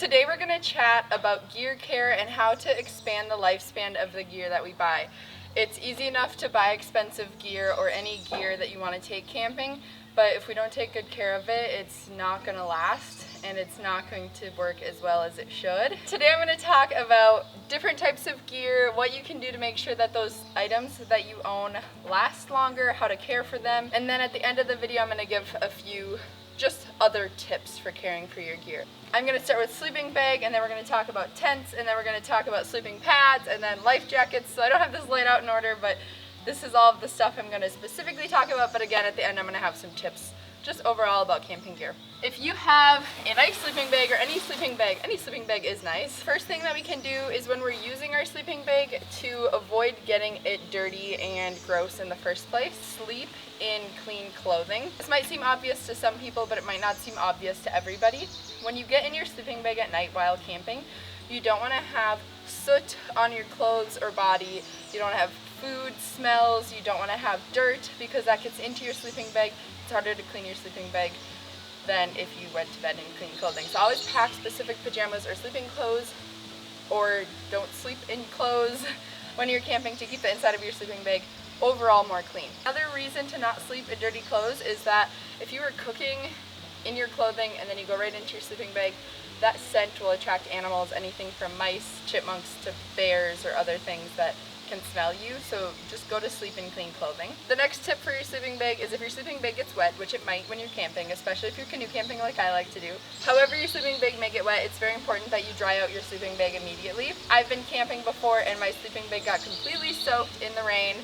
Today we're going to chat about gear care and how to expand the lifespan of the gear that we buy. It's easy enough to buy expensive gear or any gear that you want to take camping, but if we don't take good care of it, it's not going to last and it's not going to work as well as it should. Today I'm going to talk about different types of gear, what you can do to make sure that those items that you own last longer, how to care for them, and then at the end of the video I'm going to give a few just other tips for caring for your gear. I'm going to start with sleeping bag, and then we're going to talk about tents, and then we're going to talk about sleeping pads, and then life jackets. So I don't have this laid out in order, but this is all of the stuff I'm going to specifically talk about, but again at the end I'm going to have some tips just overall about camping gear. If you have a nice sleeping bag or any sleeping bag is nice. First thing that we can do is when we're using our sleeping bag to avoid getting it dirty and gross in the first place, sleep in clean clothing. This might seem obvious to some people, but it might not seem obvious to everybody. When you get in your sleeping bag at night while camping, you don't want to have soot on your clothes or body. You don't want to have food smells. You don't want to have dirt because that gets into your sleeping bag. It's harder to clean your sleeping bag than if you went to bed in clean clothing. So always pack specific pajamas or sleeping clothes, or don't sleep in clothes when you're camping to keep the inside of your sleeping bag overall more clean. Another reason to not sleep in dirty clothes is that if you were cooking in your clothing and then you go right into your sleeping bag, that scent will attract animals, anything from mice, chipmunks, to bears or other things that can smell you, so just go to sleep in clean clothing. The next tip for your sleeping bag is if your sleeping bag gets wet, which it might when you're camping, especially if you're canoe camping like I like to do. However your sleeping bag may get wet, it's very important that you dry out your sleeping bag immediately. I've been camping before and my sleeping bag got completely soaked in the rain,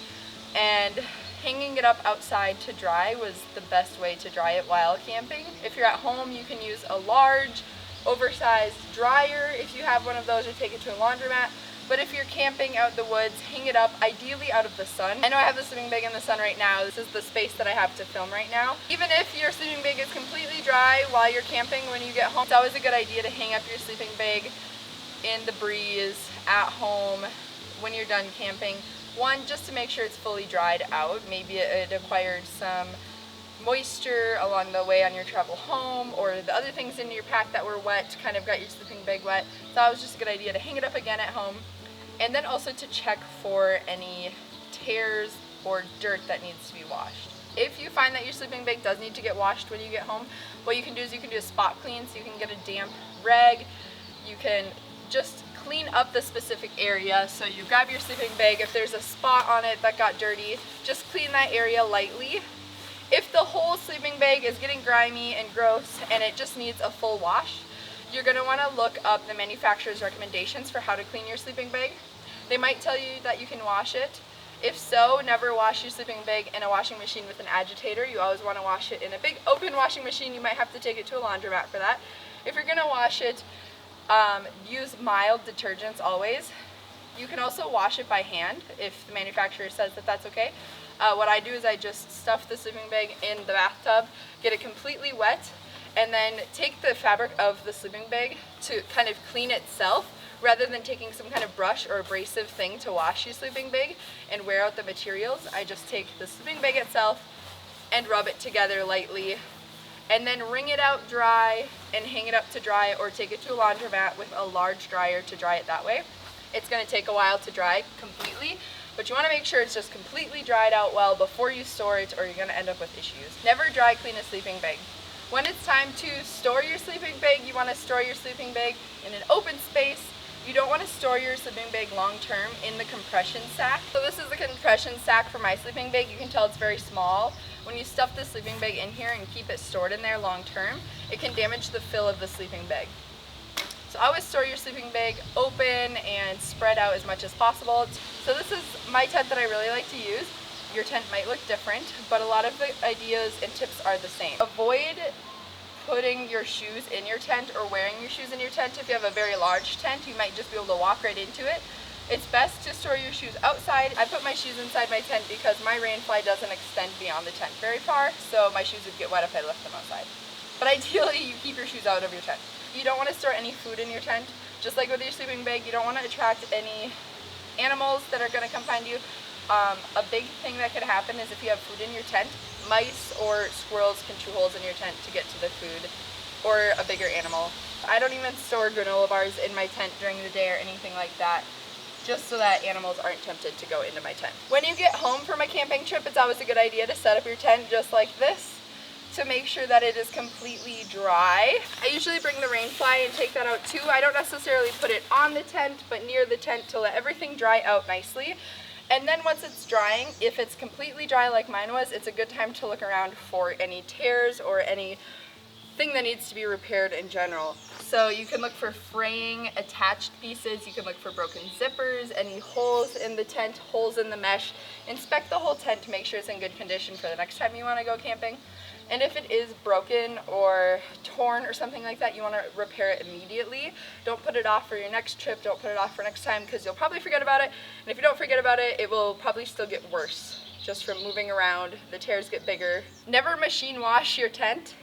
and hanging it up outside to dry was the best way to dry it while camping. If you're at home, you can use a large, oversized dryer if you have one of those, or take it to a laundromat. But if you're camping out in the woods, hang it up, ideally out of the sun. I know I have the sleeping bag in the sun right now. This is the space that I have to film right now. Even if your sleeping bag is completely dry while you're camping when you get home, it's always a good idea to hang up your sleeping bag in the breeze at home when you're done camping. One, just to make sure it's fully dried out. Maybe it acquired some moisture along the way on your travel home, or the other things in your pack that were wet kind of got your sleeping bag wet. So that was just a good idea to hang it up again at home. And then also to check for any tears or dirt that needs to be washed. If you find that your sleeping bag does need to get washed when you get home, what you can do is you can do a spot clean. So you can get a damp rag. You can just clean up the specific area. So you grab your sleeping bag. If there's a spot on it that got dirty, just clean that area lightly. If the whole sleeping bag is getting grimy and gross and it just needs a full wash, you're going to want to look up the manufacturer's recommendations for how to clean your sleeping bag. They might tell you that you can wash it. If so, never wash your sleeping bag in a washing machine with an agitator. You always want to wash it in a big open washing machine. You might have to take it to a laundromat for that. If you're going to wash it, use mild detergents always. You can also wash it by hand if the manufacturer says that that's okay. What I do is I just stuff the sleeping bag in the bathtub, get it completely wet, and then take the fabric of the sleeping bag to kind of clean itself, rather than taking some kind of brush or abrasive thing to wash your sleeping bag and wear out the materials. I just take the sleeping bag itself and rub it together lightly, and then wring it out dry and hang it up to dry, or take it to a laundromat with a large dryer to dry it that way. It's going to take a while to dry completely, but you want to make sure it's just completely dried out well before you store it, or you're going to end up with issues. Never dry clean a sleeping bag. When it's time to store your sleeping bag, you want to store your sleeping bag in an open space. You don't want to store your sleeping bag long term in the compression sack. So this is the compression sack for my sleeping bag. You can tell it's very small. When you stuff the sleeping bag in here and keep it stored in there long term, it can damage the fill of the sleeping bag. So always store your sleeping bag open and spread out as much as possible. So this is my tent that I really like to use. Your tent might look different, but a lot of the ideas and tips are the same. Avoid putting your shoes in your tent or wearing your shoes in your tent. If you have a very large tent, you might just be able to walk right into it. It's best to store your shoes outside. I put my shoes inside my tent because my rain fly doesn't extend beyond the tent very far, so my shoes would get wet if I left them outside. But ideally, you keep your shoes out of your tent. You don't want to store any food in your tent. Just like with your sleeping bag, you don't want to attract any animals that are going to come find you. A big thing that could happen is if you have food in your tent, mice or squirrels can chew holes in your tent to get to the food, or a bigger animal I don't even store granola bars in my tent during the day or anything like that, just so that animals aren't tempted to go into my tent. When you get home from a camping trip, it's always a good idea to set up your tent just like this to make sure that it is completely dry. I usually bring the rain fly and take that out too. I don't necessarily put it on the tent, but near the tent to let everything dry out nicely. And then once it's drying, if it's completely dry like mine was, it's a good time to look around for any tears or anything that needs to be repaired in general. So you can look for fraying attached pieces, you can look for broken zippers, any holes in the tent, holes in the mesh. Inspect the whole tent to make sure it's in good condition for the next time you want to go camping. And if it is broken or torn or something like that, you want to repair it immediately. Don't put it off for your next trip, don't put it off for next time, because you'll probably forget about it. And if you don't forget about it, it will probably still get worse just from moving around. The tears get bigger. Never machine wash your tent.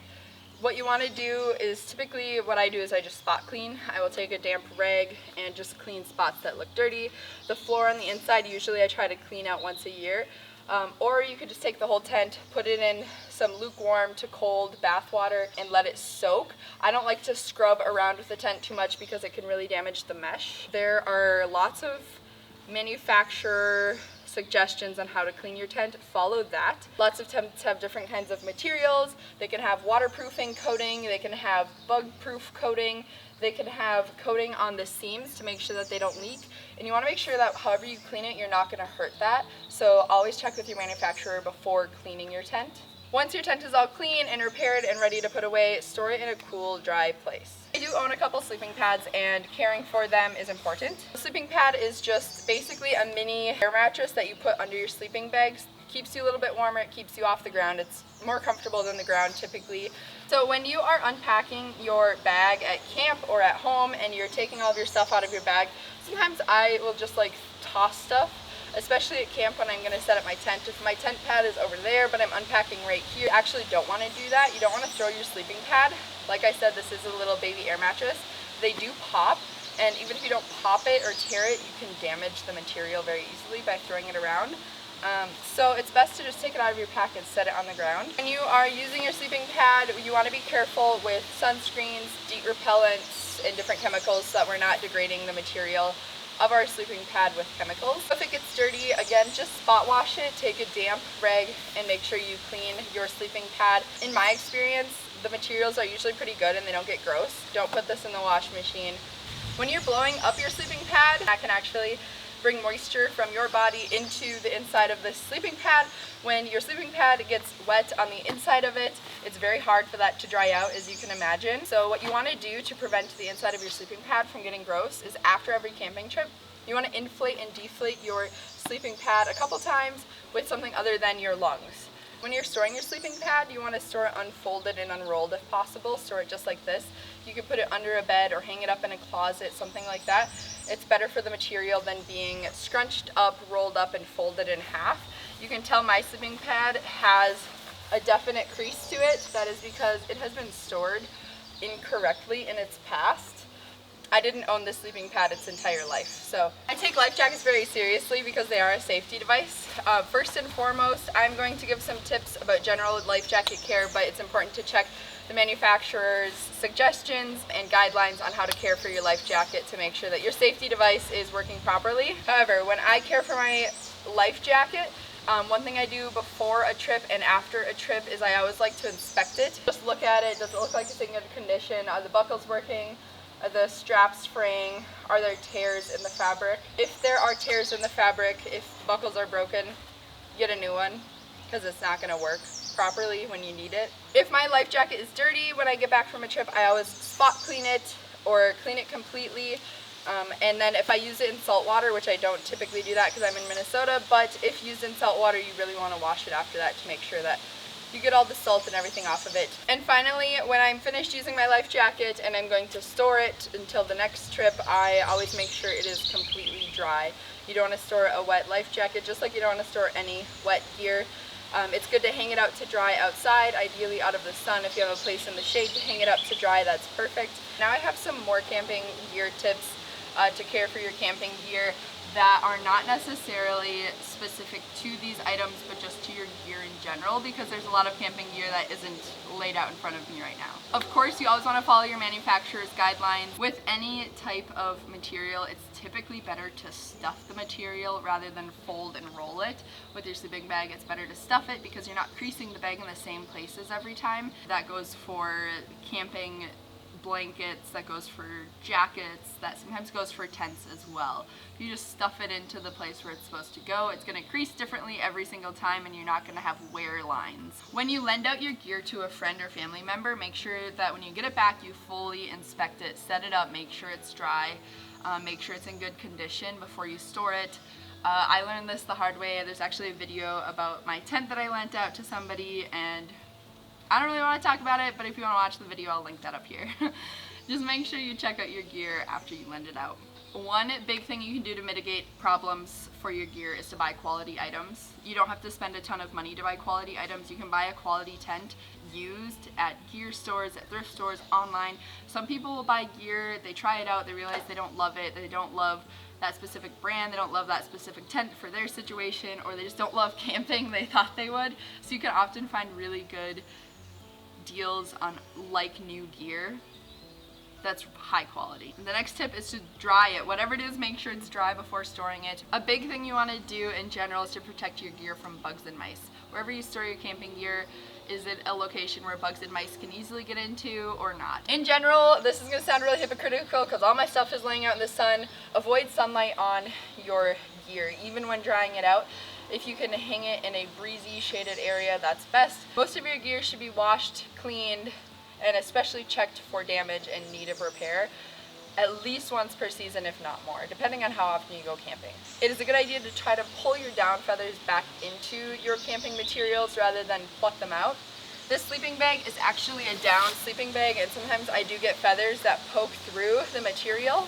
What you want to do is, typically what I do is I just spot clean. I will take a damp rag and just clean spots that look dirty. The floor on the inside, usually I try to clean out once a year. Or you could just take the whole tent, put it in some lukewarm to cold bath water and let it soak. I don't like to scrub around with the tent too much because it can really damage the mesh. There are lots of manufacturer suggestions on how to clean your tent. Follow that. Lots of tents have different kinds of materials. They can have waterproofing coating, they can have bug-proof coating, they can have coating on the seams to make sure that they don't leak. And you want to make sure that however you clean it, you're not going to hurt that. So always check with your manufacturer before cleaning your tent. Once your tent is all clean and repaired and ready to put away, store it in a cool, dry place. I do own a couple sleeping pads, and caring for them is important. A sleeping pad is just basically a mini air mattress that you put under your sleeping bags. Keeps you a little bit warmer, it keeps you off the ground. It's more comfortable than the ground typically. So when you are unpacking your bag at camp or at home and you're taking all of your stuff out of your bag, sometimes I will just like toss stuff, especially at camp when I'm going to set up my tent. If my tent pad is over there but I'm unpacking right here, you actually don't want to do that. You don't want to throw your sleeping pad. Like I said, this is a little baby air mattress. They do pop, and even if you don't pop it or tear it, you can damage the material very easily by throwing it around. So it's best to just take it out of your pack and set it on the ground. When you are using your sleeping pad, you want to be careful with sunscreens, DEET repellents, and different chemicals so that we're not degrading the material of our sleeping pad with chemicals. If it gets dirty, again, just spot wash it, take a damp rag and make sure you clean your sleeping pad. In my experience, the materials are usually pretty good and they don't get gross. Don't put this in the wash machine. When you're blowing up your sleeping pad, that can actually bring moisture from your body into the inside of the sleeping pad. When your sleeping pad gets wet on the inside of it, it's very hard for that to dry out, as you can imagine. So what you want to do to prevent the inside of your sleeping pad from getting gross is after every camping trip, you want to inflate and deflate your sleeping pad a couple times with something other than your lungs. When you're storing your sleeping pad, you want to store it unfolded and unrolled if possible. Store it just like this. You can put it under a bed or hang it up in a closet, something like that. It's better for the material than being scrunched up, rolled up, and folded in half. You can tell my sleeping pad has a definite crease to it. That is because it has been stored incorrectly in its past. I didn't own this sleeping pad its entire life. So I take life jackets very seriously because they are a safety device. First and foremost, I'm going to give some tips about general life jacket care, but it's important to check the manufacturer's suggestions and guidelines on how to care for your life jacket to make sure that your safety device is working properly. However, when I care for my life jacket, one thing I do before a trip and after a trip is I always like to inspect it. Just look at it. Does it look like it's in good condition? Are the buckles working? Are the straps fraying? Are there tears in the fabric? If there are tears in the fabric, if the buckles are broken, get a new one because it's not going to work properly when you need it. If my life jacket is dirty when I get back from a trip, I always spot clean it or clean it completely. And then if I use it in salt water, which I don't typically do that because I'm in Minnesota, but if used in salt water, you really want to wash it after that to make sure that you get all the salt and everything off of it. And finally, when I'm finished using my life jacket and I'm going to store it until the next trip, I always make sure it is completely dry. You don't want to store a wet life jacket, just like you don't want to store any wet gear. It's good to hang it out to dry outside, ideally out of the sun. If you have a place in the shade to hang it up to dry, that's perfect. Now I have some more camping gear tips to care for your camping gear. that are not necessarily specific to these items, but just to your gear in general, because there's a lot of camping gear that isn't laid out in front of me right now. Of course, you always want to follow your manufacturer's guidelines. With any type of material, it's typically better to stuff the material rather than fold and roll it. With your sleeping bag, it's better to stuff it because you're not creasing the bag in the same places every time. That goes for camping blankets, that goes for jackets, that sometimes goes for tents as well. If you just stuff it into the place where it's supposed to go, it's going to crease differently every single time and you're not going to have wear lines. When you lend out your gear to a friend or family member, make sure that when you get it back, you fully inspect it, set it up, make sure it's dry, make sure it's in good condition before you store it. I learned this the hard way. There's actually a video about my tent that I lent out to somebody, and I don't really want to talk about it, but if you want to watch the video, I'll link that up here. Just make sure you check out your gear after you lend it out. One big thing you can do to mitigate problems for your gear is to buy quality items. You don't have to spend a ton of money to buy quality items. You can buy a quality tent used at gear stores, at thrift stores, online. Some people will buy gear, they try it out, they realize they don't love it, they don't love that specific brand, they don't love that specific tent for their situation, or they just don't love camping, they thought they would. So you can often find really good deals on like new gear that's high quality. The next tip is to dry it. Whatever it is, make sure it's dry before storing it. A big thing you want to do in general is to protect your gear from bugs and mice. Wherever you store your camping gear, is it a location where bugs and mice can easily get into or not? In general, this is going to sound really hypocritical because all my stuff is laying out in the sun. Avoid sunlight on your gear, even when drying it out. If you can hang it in a breezy, shaded area, that's best. Most of your gear should be washed, cleaned, and especially checked for damage and need of repair at least once per season, if not more, depending on how often you go camping. It is a good idea to try to pull your down feathers back into your camping materials rather than pluck them out. This sleeping bag is actually a down sleeping bag, and sometimes I do get feathers that poke through the material.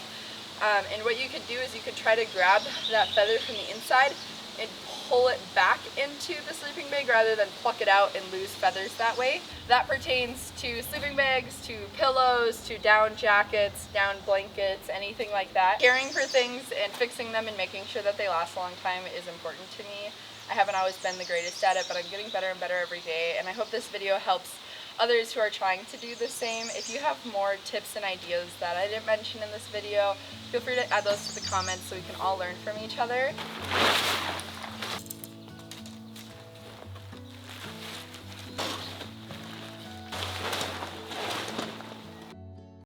And what you could do is you could try to grab that feather from the inside and pull it back into the sleeping bag rather than pluck it out and lose feathers that way. That pertains to sleeping bags, to pillows, to down jackets, down blankets, anything like that. Caring for things and fixing them and making sure that they last a long time is important to me. I haven't always been the greatest at it, but I'm getting better and better every day, and I hope this video helps others who are trying to do the same. If you have more tips and ideas that I didn't mention in this video, feel free to add those to the comments so we can all learn from each other.